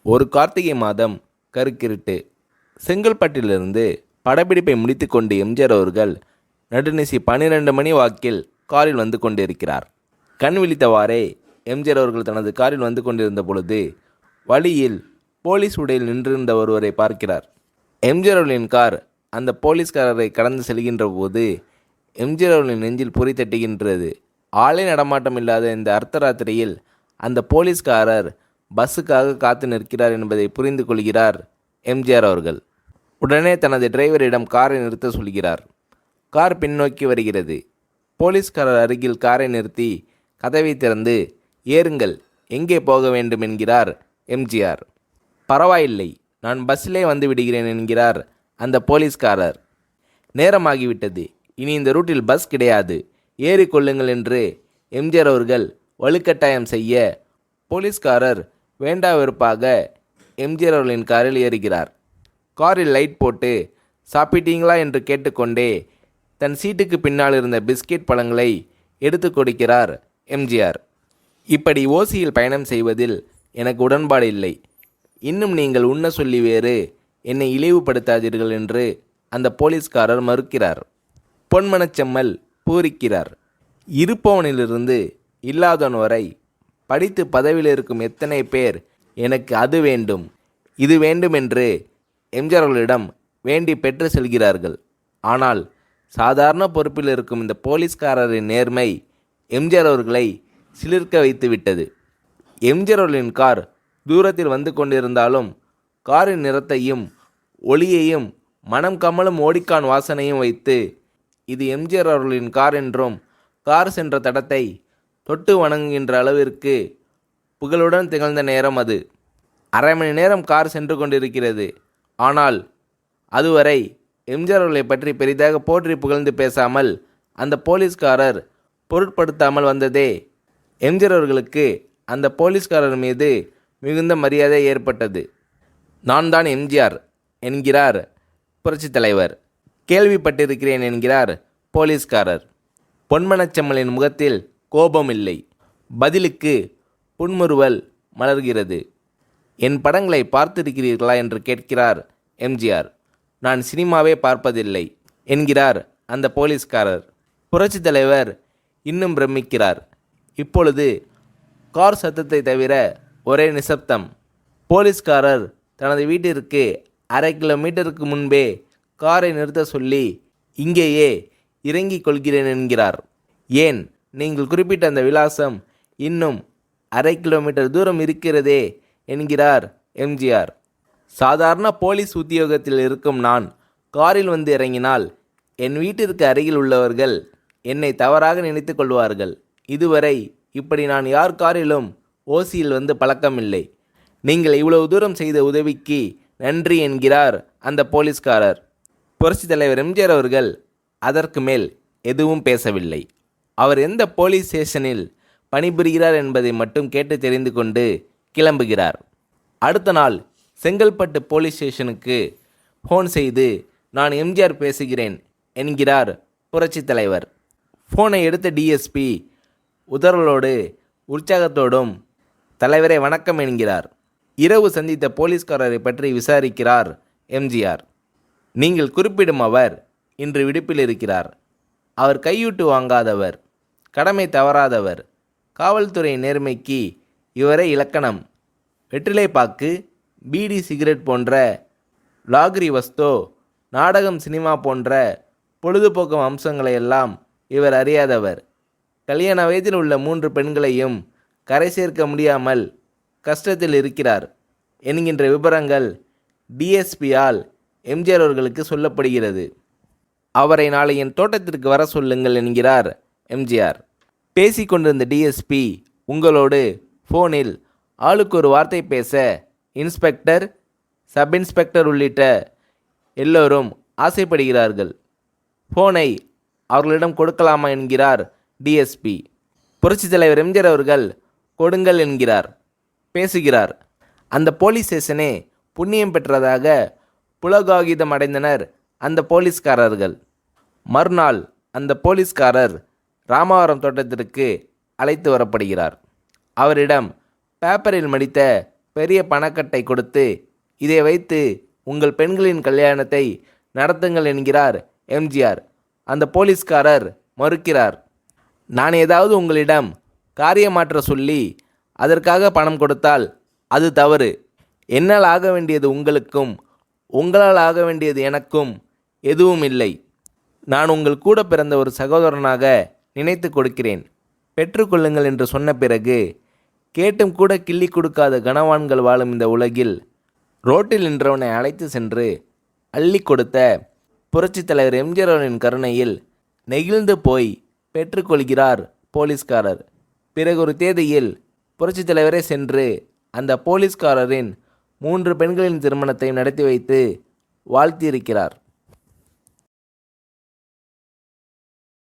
ஒரு கார்த்திகை மாதம் கருக்கிருட்டு. செங்கல்பட்டிலிருந்து படப்பிடிப்பை முடித்து கொண்டு எம்ஜிஆர் அவர்கள் நடுநிசி 12 மணி வாக்கில் காரில் வந்து கொண்டிருக்கிறார். கண் விழித்தவாறே எம்ஜிஆர் அவர்கள் தனது காரில் வந்து கொண்டிருந்த பொழுது வழியில் போலீஸ் உடையில் நின்றிருந்த ஒருவரை பார்க்கிறார். எம்ஜிஆர் அவர்களின் கார் அந்த போலீஸ்காரரை கடந்து செல்கின்ற போது எம்ஜிஆர் அவர்களின் நெஞ்சில் பொறி தட்டுகின்றது. ஆளே நடமாட்டம் இல்லாத இந்த அர்த்தராத்திரியில் அந்த போலீஸ்காரர் பஸ்ஸுக்காக காத்து நிற்கிறார் என்பதை புரிந்து கொள்கிறார் எம்ஜிஆர் அவர்கள். உடனே தனது டிரைவரிடம் காரை நிறுத்த சொல்கிறார். கார் பின்னோக்கி வருகிறது. போலீஸ்காரர் அருகில் காரை நிறுத்தி கதவை திறந்து, ஏறுங்கள், எங்கே போக வேண்டும் என்கிறார் எம்ஜிஆர். பரவாயில்லை, நான் பஸ்ஸிலே வந்து விடுகிறேன் என்கிறார் அந்த போலீஸ்காரர். நேரமாகிவிட்டது, இனி இந்த ரூட்டில் பஸ் கிடையாது, ஏறிக்கொள்ளுங்கள் என்று எம்ஜிஆர் அவர்கள் வலுக்கட்டாயம் செய்ய போலீஸ்காரர் வேண்டா வெறுப்பாக எம்ஜிஆர் அவர்களின் காரில் ஏறுகிறார். காரில் லைட் போட்டு சாப்பிட்டீங்களா என்று கேட்டுக்கொண்டே தன் சீட்டுக்கு பின்னால் இருந்த பிஸ்கெட் பழங்களை எடுத்து கொடுக்கிறார் எம்ஜிஆர். இப்படி ஓசியில் பயணம் செய்வதில் எனக்கு உடன்பாடு இல்லை. இன்னும் நீங்கள் உண்ண சொல்லி வேறு என்னை இழிவுபடுத்தாதீர்கள் என்று அந்த போலீஸ்காரர் மறுக்கிறார். பொன்மனச்செம்மல் பூரிக்கிறார். இருப்பவனிலிருந்து இல்லாதவன் வரை படித்து பதவியில் இருக்கும் எத்தனை பேர் எனக்கு அது வேண்டும் இது வேண்டும் என்று எம்ஜிஆர் அவர்களிடம் வேண்டி பெற்று செல்கிறார்கள். ஆனால் சாதாரண பொறுப்பில் இருக்கும் இந்த போலீஸ்காரரின் நேர்மை எம்ஜிஆர் அவர்களை சிலிர்க்க வைத்து விட்டது. எம்ஜிஆர் அவர்களின் கார் தூரத்தில் வந்து கொண்டிருந்தாலும் காரின் நிறத்தையும் ஒளியையும் மனம் கமலும் ஓடிக்கான் வாசனையும் வைத்து இது எம்ஜிஆர் அவர்களின் கார் என்றும் கார் சென்ற தடத்தை தொட்டு வணங்குகின்ற அளவிற்கு புகழுடன் திகழ்ந்த நேரம் அது. அரை மணி நேரம் கார் சென்று கொண்டிருக்கிறது. ஆனால் அதுவரை எம்ஜிஆர் அவர்களை பற்றி பெரிதாக போற்றி புகழ்ந்து பேசாமல் அந்த போலீஸ்காரர் பொருட்படுத்தாமல் வந்ததே எம்ஜிஆர் அவர்களுக்கு அந்த போலீஸ்காரர் மீது மிகுந்த மரியாதை ஏற்பட்டது. நான் தான் எம்ஜிஆர் என்கிறார் புரட்சித் தலைவர். கேள்விப்பட்டிருக்கிறேன் என்கிறார் போலீஸ்காரர். பொன்மனச்செம்மலின் முகத்தில் கோபம் இல்லை. பதிலுக்கு புன்முறுவல் மலர்கிறது. என் படங்களை பார்த்திருக்கிறீர்களா என்று கேட்கிறார் எம்ஜிஆர். நான் சினிமாவே பார்ப்பதில்லை என்கிறார் அந்த போலீஸ்காரர். புரட்சித் தலைவர் இன்னும் பிரமிக்கிறார். இப்பொழுது கார் சத்தத்தை தவிர ஒரே நிசப்தம். போலீஸ்காரர் தனது வீட்டிற்கு 1/2 கிலோமீட்டருக்கு முன்பே காரை நிறுத்த சொல்லி இங்கேயே இறங்கிக் கொள்கிறேன் என்கிறார். ஏன், நீங்கள் குறிப்பிட்ட அந்த விலாசம் இன்னும் 1/2 கிலோமீட்டர் தூரம் இருக்கிறதே என்கிறார் எம்ஜிஆர். சாதாரண போலீஸ் உத்தியோகத்தில் இருக்கும் நான் காரில் வந்து இறங்கினால் என் வீட்டிற்கு அருகில் உள்ளவர்கள் என்னை தவறாக நினைத்து கொள்வார்கள். இதுவரை இப்படி நான் யார் காரிலும் ஓசியில் வந்து பழக்கமில்லை. நீங்கள் இவ்வளவு தூரம் செய்த உதவிக்கு நன்றி என்கிறார் அந்த போலீஸ்காரர். புரட்சித் தலைவர் எம்ஜிஆர் அவர்கள் அதற்கு மேல் எதுவும் பேசவில்லை. அவர் எந்த போலீஸ் ஸ்டேஷனில் பணிபுரிகிறார் என்பதை மட்டும் கேட்டு தெரிந்து கொண்டு கிளம்புகிறார். அடுத்த நாள் செங்கல்பட்டு போலீஸ் ஸ்டேஷனுக்கு ஃபோன் செய்து, நான் எம்ஜிஆர் பேசுகிறேன் என்கிறார் புரட்சித் தலைவர். ஃபோனை எடுத்த டிஎஸ்பி உதறலோடு உற்சாகத்தோடும் தலைவரை வணக்கம் என்கிறார். இரவு சந்தித்த போலீஸ்காரரை பற்றி விசாரிக்கிறார் எம்ஜிஆர். நீங்கள் குறிப்பிடும் அவர் இன்று விடுப்பில் இருக்கிறார். அவர் கையூட்டு வாங்காதவர், கடமை தவறாதவர், காவல்துறை நேர்மைக்கு இவரே இலக்கணம். வெற்றிலைப்பாக்கு, பீடி, சிகரெட் போன்ற லாகிரி வஸ்தோ, நாடகம், சினிமா போன்ற பொழுதுபோக்கு அம்சங்களையெல்லாம் இவர் அறியாதவர். கல்யாண வயதில் உள்ள 3 பெண்களையும் கரை சேர்க்க முடியாமல் கஷ்டத்தில் இருக்கிறார் என்கின்ற விபரங்கள் டிஎஸ்பியால் எம்ஜிஆர் அவர்களுக்கு சொல்லப்படுகிறது. அவரை நாளை என் தோட்டத்திற்கு வர சொல்லுங்கள் என்கிறார் எம்ஜிஆர். பேசிக்கொண்டிருந்த டிஎஸ்பி உங்களோடு ஃபோனில் ஆளுக்கு ஒரு வார்த்தை பேச இன்ஸ்பெக்டர், சப் இன்ஸ்பெக்டர் உள்ளிட்ட எல்லோரும் ஆசைப்படுகிறார்கள். ஃபோனை அவர்களிடம் கொடுக்கலாமா என்கிறார் டிஎஸ்பி. புரட்சித் தலைவர் எம்ஜிஆர் அவர்கள் கொடுங்கள் என்கிறார். பேசுகிறார். அந்த போலீஸ் ஸ்டேஷனே புண்ணியம் பெற்றதாக புலகாகிதம் அடைந்தனர் அந்த போலீஸ்காரர்கள். மறுநாள் அந்த போலீஸ்காரர் ராமவரம் தோட்டத்திற்கு அழைத்து வரப்படுகிறார். அவரிடம் பேப்பரில் மடித்த பெரிய பணக்கட்டை கொடுத்து, இதை வைத்து உங்கள் பெண்களின் கல்யாணத்தை நடத்துங்கள் என்கிறார் எம்ஜிஆர். அந்த போலீஸ்காரர் மறுக்கிறார். நான் ஏதாவது உங்களிடம் காரியமாற்ற சொல்லி அதற்காக பணம் கொடுத்தால் அது தவறு. என்னால் ஆக வேண்டியது உங்களுக்கும், உங்களால் ஆக வேண்டியது எனக்கும் எதுவும் இல்லை. நான் உங்கள் கூட பிறந்த ஒரு சகோதரனாக நினைத்து கொடுக்கிறேன். பெற்றுக்கொள்ளுங்கள் என்று சொன்ன பிறகு கேட்டும் கூட கிள்ளி கொடுக்காத கனவான்கள் வாழும் இந்த உலகில் ரோட்டில் நின்றவனை அழைத்து சென்று அள்ளி கொடுத்த புரட்சித் தலைவர் எம்ஜிஆர் அவர்களின் கருணையில் நெகிழ்ந்து போய் பெற்றுக்கொள்கிறார் போலீஸ்காரர். பிறகு ஒரு தேதியில் புரட்சித் தலைவரே சென்று அந்த போலீஸ்காரரின் 3 பெண்களின் திருமணத்தை நடத்தி வைத்து வாழ்த்தியிருக்கிறார்.